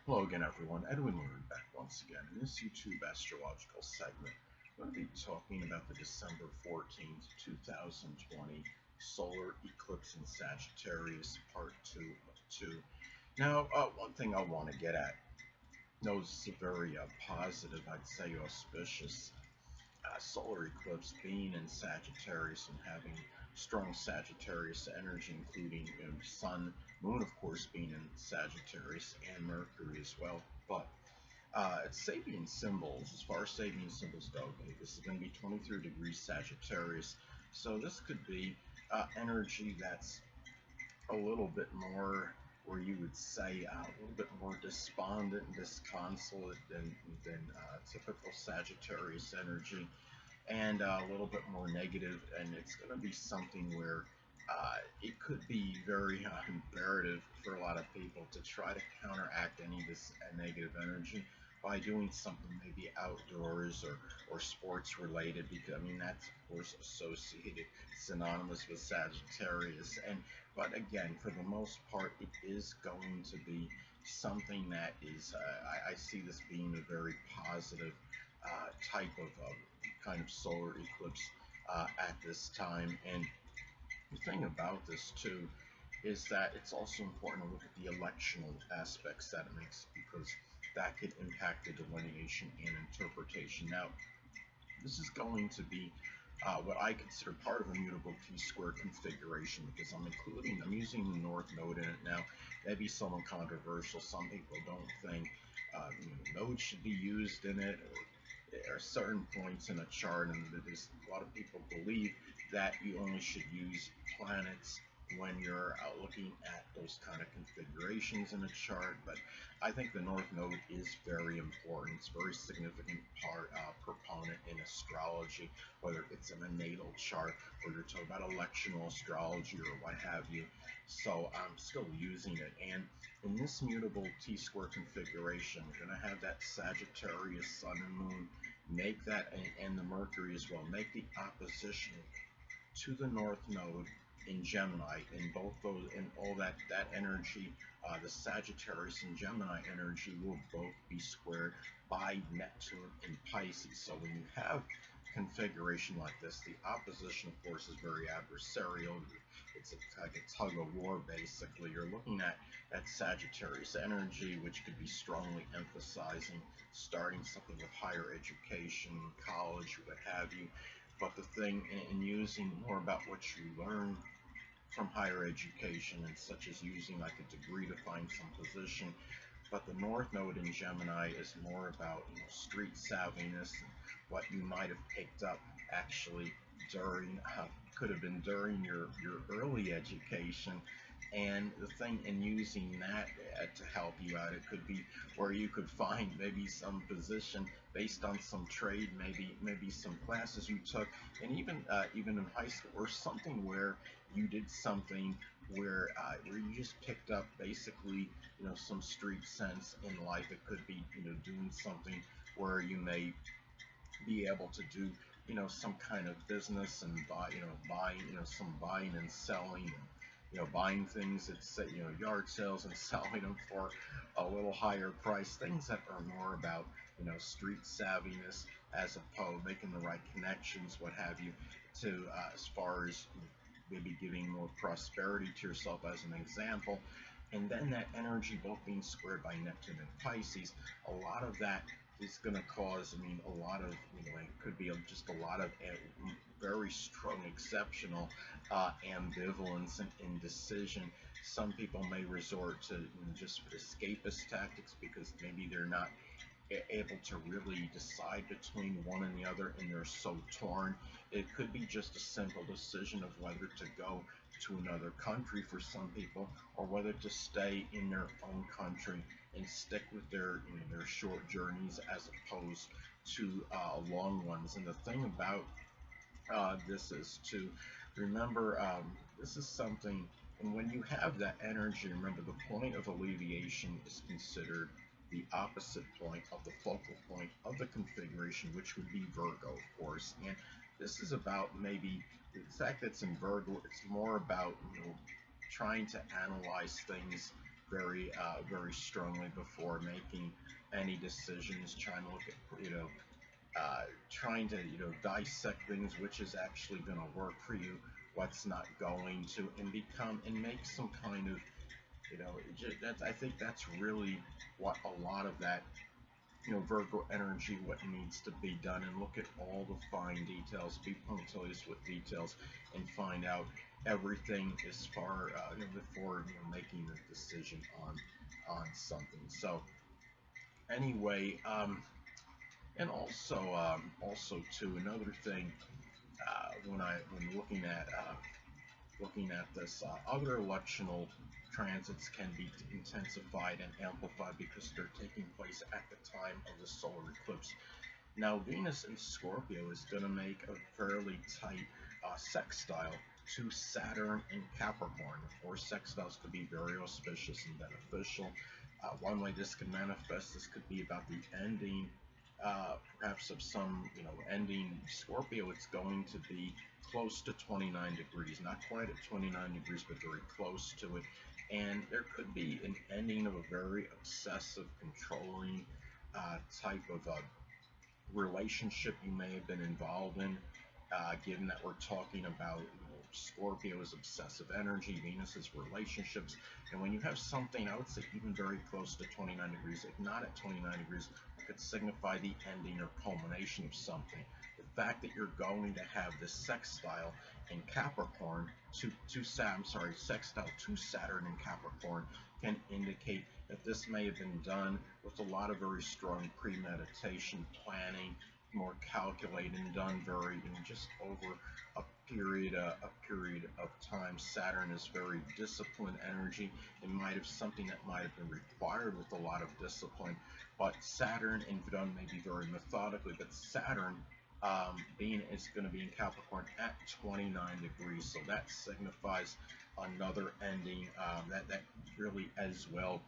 Hello again, everyone. Edwin Learnard back once again in this YouTube astrological segment. I'm going to be talking about the December 14th, 2020 solar eclipse in Sagittarius, part 2 of 2. Now, one thing I want to get at, it's a very positive, I'd say auspicious solar eclipse being in Sagittarius and having strong Sagittarius energy, including Sun, Moon, of course, being in Sagittarius, and Mercury as well. But it's Sabian symbols. As far as Sabian symbols go, okay, this is going to be 23 degrees Sagittarius. So this could be energy that's a little bit more, where you would say a little bit more despondent and disconsolate than typical Sagittarius energy, and a little bit more negative. And it's going to be something where it could be very imperative for a lot of people to try to counteract any of this negative energy by doing something maybe outdoors or sports related, because I mean that's of course associated, synonymous with Sagittarius. And but again, for the most part, it is going to be something that is I see this being a very positive type of kind of solar eclipse at this time. And the thing about this too is that it's also important to look at the electional aspects that it makes, because that could impact the delineation and interpretation. Now, this is going to be what I consider part of a mutable T-square configuration, because I'm using the North Node in it now. Maybe somewhat controversial. Some people don't think nodes should be used in it, or there are certain points in a chart, and there's a lot of people believe that you only should use planets when you're looking at those kind of configurations in a chart. But I think the North Node is very important. It's a very significant proponent in astrology, whether it's in a natal chart or you're talking about electional astrology or what have you. So I'm still using it. And in this mutable T-square configuration, we're going to have that Sagittarius Sun and Moon make that, and the Mercury as well, make the opposition to the North Node in Gemini. In both those, in all that energy, the Sagittarius and Gemini energy will both be squared by Neptune in Pisces. So when you have configuration like this, the opposition, of course, is very adversarial. It's like a tug of war, basically. You're looking at that Sagittarius energy, which could be strongly emphasizing starting something with higher education, college, what have you. But the thing in using more about what you learn from higher education, and such as using like a degree to find some position. But the North Node in Gemini is more about street savviness, and what you might have picked up actually during could have been during your early education. And the thing in using that to help you out, it could be where you could find maybe some position based on some trade, maybe some classes you took, and even in high school, or something where you did something where you just picked up basically some street sense in life. It could be doing something where you may be able to do some kind of business and buying some buying and selling, and buying things at, say, yard sales and selling them for a little higher price. Things that are more about street savviness, as opposed making the right connections, what have you, to as far as maybe giving more prosperity to yourself, as an example. And then that energy both being squared by Neptune and Pisces, a lot of that is going to cause, a lot of, it could be just a lot of very strong, exceptional ambivalence and indecision. Some people may resort to just escapist tactics, because maybe they're not able to really decide between one and the other, and they're so torn. It could be just a simple decision of whether to go to another country for some people, or whether to stay in their own country and stick with their short journeys as opposed to long ones. And the thing about this is to remember, this is something, and when you have that energy, remember the point of alleviation is considered the opposite point of the focal point of the configuration, which would be Virgo, of course. And this is about, maybe the fact that it's in Virgo, it's more about trying to analyze things very strongly before making any decisions. Trying to look at, trying to, dissect things, which is actually going to work for you, what's not going to, and make some kind of, I think that's really what a lot of that, Virgo energy, what needs to be done, and look at all the fine details, be punctilious with details, and find out everything as far, before, making a decision on something. So anyway, also too, another thing, when looking at this, other electional transits can be intensified and amplified because they're taking place at the time of the solar eclipse. Now, Venus in Scorpio is going to make a fairly tight sextile to Saturn in Capricorn. Of course, sextiles could be very auspicious and beneficial. One way this can manifest, this could be about the ending, perhaps of some, ending Scorpio. It's going to be close to 29 degrees, not quite at 29 degrees, but very close to it. And there could be an ending of a very obsessive, controlling type of relationship you may have been involved in, given that we're talking about, Scorpio's obsessive energy, Venus's relationships. And when you have something, I would say even very close to 29 degrees, if not at 29 degrees, it could signify the ending or culmination of something. The fact that you're going to have this sextile in Capricorn sextile to Saturn in Capricorn can indicate that this may have been done with a lot of very strong premeditation, planning, more calculated, and done very, just over a period of time. Saturn is very disciplined energy. It might have something that might have been required with a lot of discipline, but Saturn, and done maybe very methodically, but Saturn being it's going to be in Capricorn at 29 degrees, so that signifies another ending, that really as well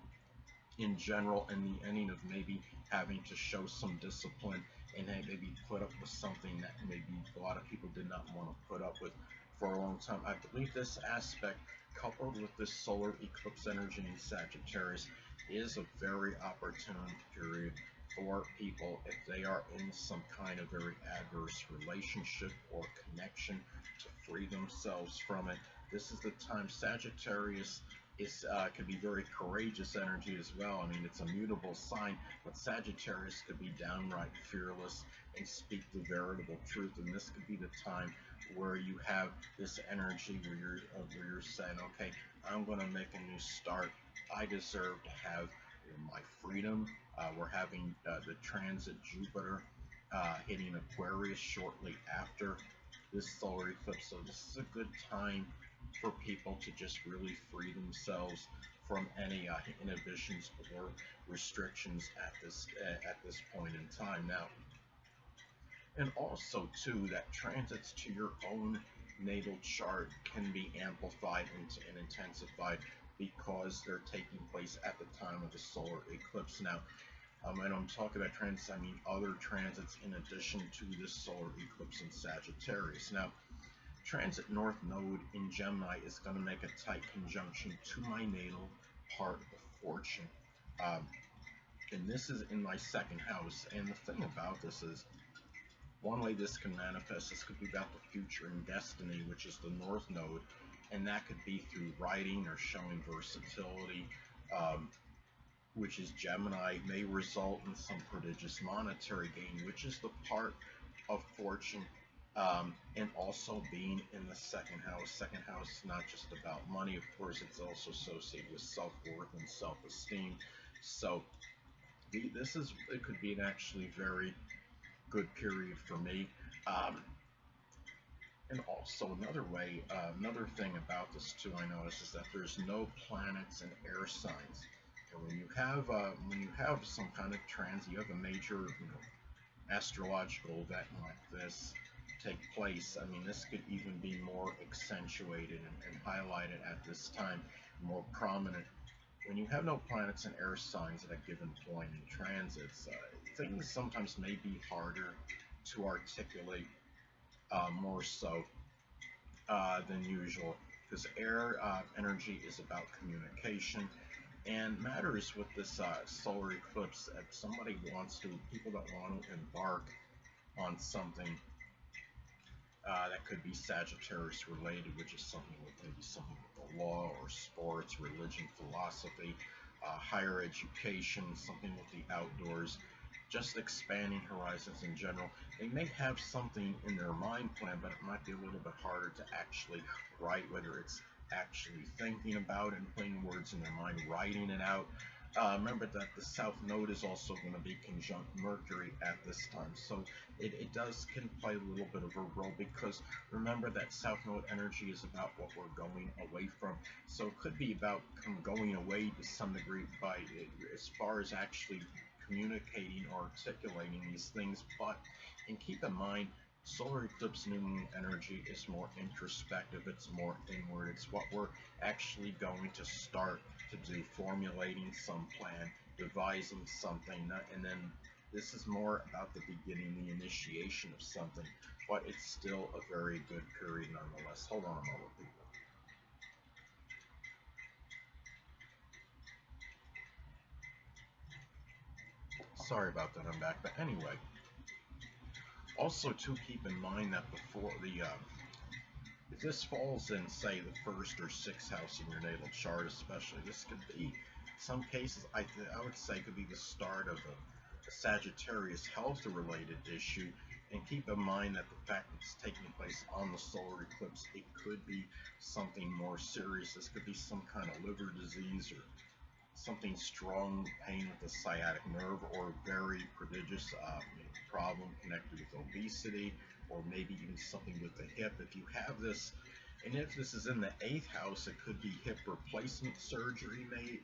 in general, and the ending of maybe having to show some discipline and maybe put up with something that maybe a lot of people did not want to put up with for a long time. I believe this aspect, coupled with this solar eclipse energy in Sagittarius, is a very opportune period for people if they are in some kind of very adverse relationship or connection to free themselves from it. This is the time. Sagittarius could be very courageous energy as well. I mean, it's a mutable sign, but Sagittarius could be downright fearless and speak the veritable truth. And this could be the time where you have this energy where you're saying, okay, I'm going to make a new start. I deserve to have my freedom. We're having the transit Jupiter hitting Aquarius shortly after this solar eclipse, so this is a good time for people to just really free themselves from any inhibitions or restrictions at this point in time. Now, and also too, that transits to your own natal chart can be amplified and intensified because they're taking place at the time of the solar eclipse. Now, and I'm talking about transits, I mean other transits in addition to this solar eclipse in Sagittarius. Now, transit North Node in Gemini is going to make a tight conjunction to my natal part of fortune. And this is in my second house. And the thing about this is, one way this can manifest, this could be about the future and destiny, which is the North Node. And that could be through writing or showing versatility, which is Gemini, may result in some prodigious monetary gain, which is the part of fortune, and also being in the second house. Second house is not just about money, of course, it's also associated with self-worth and self-esteem. So it could be an actually very good period for me. And also another thing about this too, I noticed, is that there's no planets in air signs. And when you have some kind of transit, you have a major, astrological event like this take place. I mean, this could even be more accentuated and highlighted at this time, more prominent. When you have no planets and air signs at a given point in transits, things sometimes may be harder to articulate, more so than usual, because air energy is about communication, And matters with this solar eclipse, if people that want to embark on something that could be Sagittarius related, which is maybe something with the law or sports, religion, philosophy, higher education, something with the outdoors, just expanding horizons in general. They may have something in their mind plan, but it might be a little bit harder to actually write, whether it's actually thinking about it and putting words in their mind, writing it out. Remember that the South Node is also going to be conjunct Mercury at this time, so it can play a little bit of a role, because remember that South Node energy is about what we're going away from. So it could be about going away to some degree as far as actually communicating or articulating these things. And keep in mind, solar eclipse new moon energy is more introspective, it's more inward, it's what we're actually going to start to do, formulating some plan, devising something, and then this is more about the beginning, the initiation of something, but it's still a very good period nonetheless. Hold on a moment, people. Sorry about that, I'm back. But anyway, also to keep in mind that before if this falls in, say, the first or sixth house in your natal chart, especially, this could be, some cases, I would say, could be the start of a Sagittarius health-related issue. And keep in mind that the fact that it's taking place on the solar eclipse, it could be something more serious. This could be some kind of liver disease or something strong, pain with the sciatic nerve, or very prodigious problem connected with obesity, or maybe even something with the hip. If you have this, and if this is in the 8th house, it could be hip replacement surgery may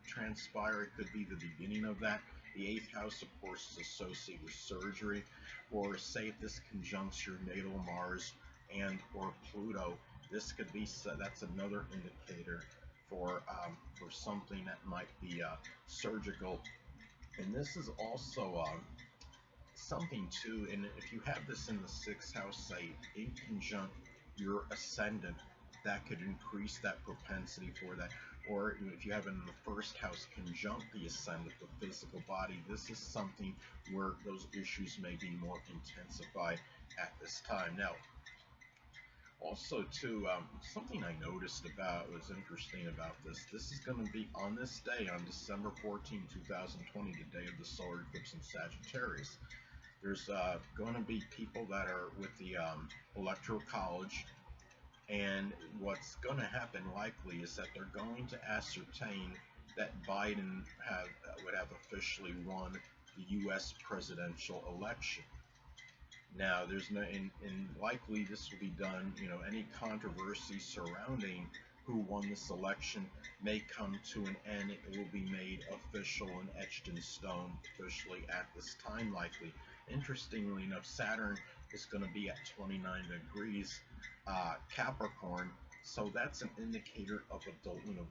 transpire. It could be the beginning of that. The 8th house, of course, is associated with surgery. Or say if this conjuncts your natal Mars and or Pluto, this could be, that's another indicator for something that might be surgical. And this is also something too, and if you have this in the 6th house, say in conjunct your ascendant, that could increase that propensity for that. Or if you have it in the 1st house conjunct the ascendant, the physical body, this is something where those issues may be more intensified at this time. Now, also too, something I noticed about was interesting about this. This is going to be on this day, on December 14, 2020, the day of the solar eclipse in Sagittarius. There's going to be people that are with the Electoral College, and what's going to happen likely is that they're going to ascertain that Biden would have officially won the U.S. presidential election. Now, there's no, and likely this will be done, any controversy surrounding who won this election may come to an end. It will be made official and etched in stone officially at this time, likely. Interestingly enough, Saturn is going to be at 29 degrees Capricorn, so that's an indicator of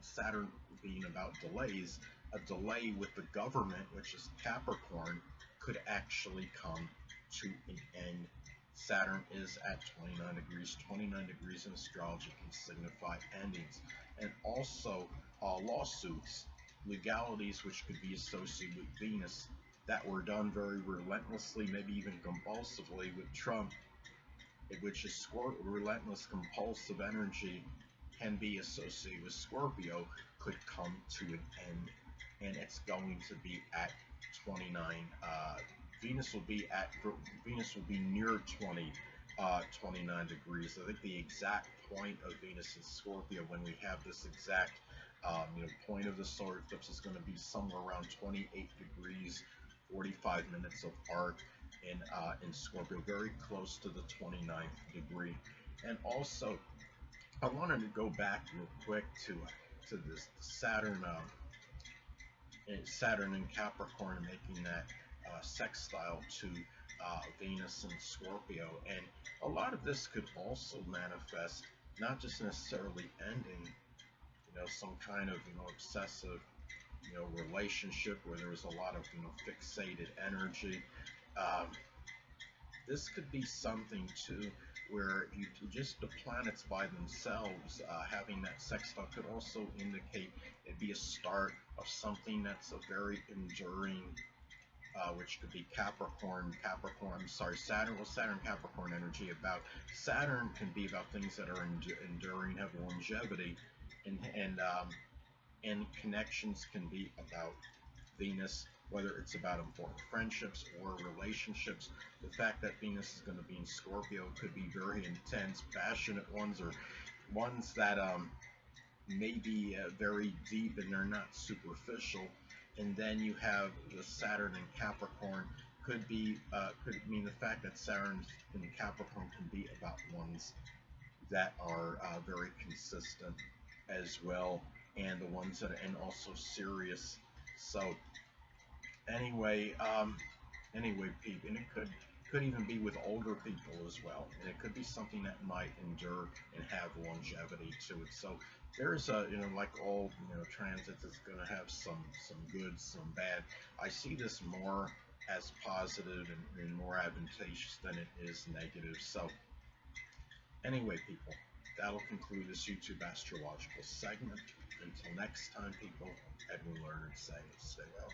Saturn being about delays. A delay with the government, which is Capricorn, could actually come to an end. Saturn is at 29 degrees. 29 degrees in astrology can signify endings. And also lawsuits, legalities which could be associated with Venus that were done very relentlessly, maybe even compulsively with Trump, which is relentless compulsive energy can be associated with Scorpio, could come to an end. And it's going to be at 29. Venus will be near 29 degrees. I think the exact point of Venus in Scorpio, when we have this exact point of the solar eclipse, is going to be somewhere around 28 degrees, 45 minutes of arc in Scorpio, very close to the 29th degree. And also, I wanted to go back real quick to this Saturn in Capricorn, making that sextile to Venus and Scorpio. And a lot of this could also manifest not just necessarily ending some kind of obsessive relationship where there's a lot of fixated energy. This could be something too where you just the planets by themselves having that sextile could also indicate it'd be a start of something that's a very enduring, which could be Saturn. Well, Saturn Capricorn energy about Saturn can be about things that are enduring, have longevity, and connections can be about Venus, whether it's about important friendships or relationships. The fact that Venus is going to be in Scorpio could be very intense, passionate ones, or ones that may be very deep and they're not superficial. And then you have the Saturn in Capricorn could mean the fact that Saturn in Capricorn can be about ones that are very consistent as well, and the ones that are, and also serious. So anyway, people, and it could even be with older people as well, and it could be something that might endure and have longevity to it. So there's a, like all, transits, it's going to have some good, some bad. I see this more as positive and more advantageous than it is negative. So anyway, people, that'll conclude this YouTube astrological segment. Until next time, people, Edwin Learnard saying, stay well.